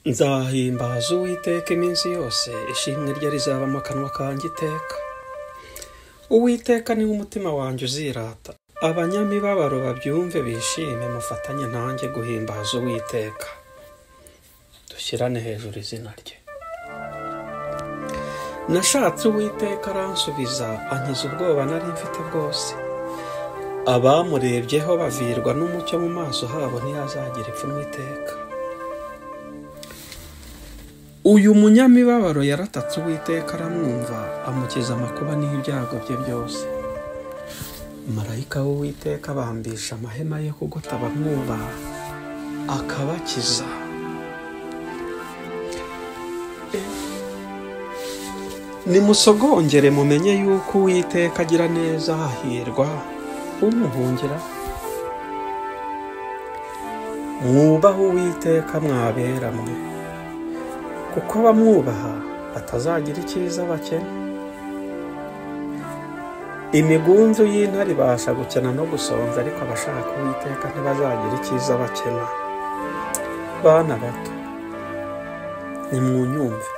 Nzahimbaza Uwiteka iminsi yose, ishimwe rye rizaba mu kanwa kanjye iteka. Uwiteka niwe umutima wanjye uzirata, abanyamibabaro babyumve bishime, mufatanye nanjye guhimbaza Uwiteka. Dushyirane hejuru izina rye. Nashatse Uwiteka aransubiza, ankiza ubwoba nari mfite bwose. Abamurebyeho bavirwa n'umucyo mu maso habo, ntiyazagira ipfunwe iteka. Uyu munyamibabaro yaratatse Uwiteka aramwumva, amukiza amakuba n'ibyago bye byose. Marayika w'Uwiteka abambisha amahema ye kugota abamwubaha, akabakiza. Nimusogongere mumenye yuko Uwiteka agira neza, hahirwa umuhungira. Mwubahe Uwiteka mwabera mwe, kuko abamwubaha batazagira icyiza bakena. Imigunzu y'intare ibasha gukena no gusonza, ariko abashaka Uwiteka ntibazagira icyiza bakena. Bana bato, nimwunyumve,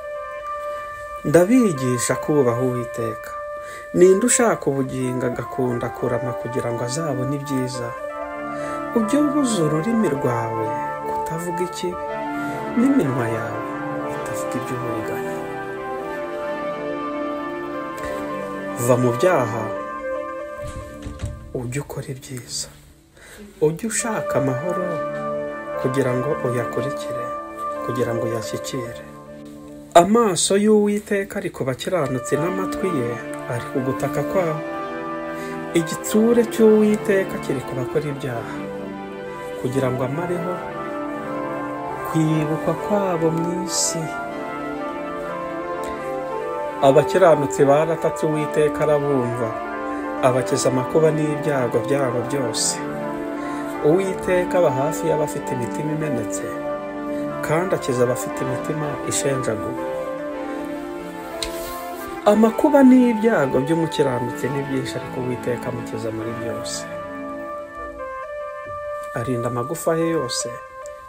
ndabigisha kubaha Uwiteka. Ninde ushaka ubugingo agakunda kurama kugira ngo azabone ibyiza? Ujye ubuza ururimi rwawe kutavuga ikibi, n'iminwa yawe itavuga iby'uburiganya. Va mu byaha ujye ukora ibyiza, ujye ushaka amahoro kugira ngo uyakurikire, kugira ngo uyashyikire. Amaso y'Uwiteka ari ku bakiranutsi, n'amatwi ye ari ku gutaka kwabo. Igitsure cy'Uwiteka kiri ku bakora ibyaha, kugira ngo amareho kwibukwa kwabo mu isi. Abakiranutsi baratatse Uwiteka arabumva, abakiza amakuba n'ibyago byabo byose. Uwiteka aba hafi y'abafite imitima imenetse, kandi akiza abafite imitima ishenjaguwe. Amakuba n'ibyago by'umukiranutsi ni byinshi, ariko Uwiteka amukiza muri byose. Arinda amagufa ye yose,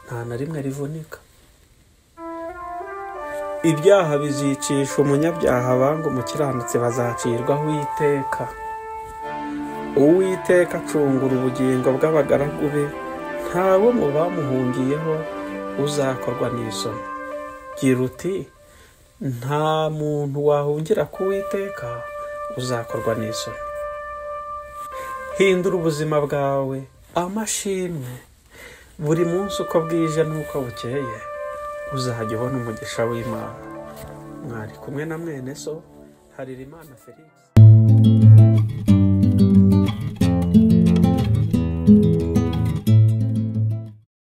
nta na rimwe rivunika. Ibyaha bizicisha umunyabyaha, banga umukiranutsi bazacirwaho iteka. Uwiteka acungura ubugingo bw'abagaragu be, ntawe mu bamuhungiyeho uzakorwa n'isoni. Gira uti, nta muntu wahungira ku Uwiteka uzakorwa n'isoni. Hindura ubuzima bwawe amashimwe, buri munsi uko bwije n'uko bukeye uzajya ubona umugisha w'Imana. Mwari kumwe na mwene so Harerimana Felix.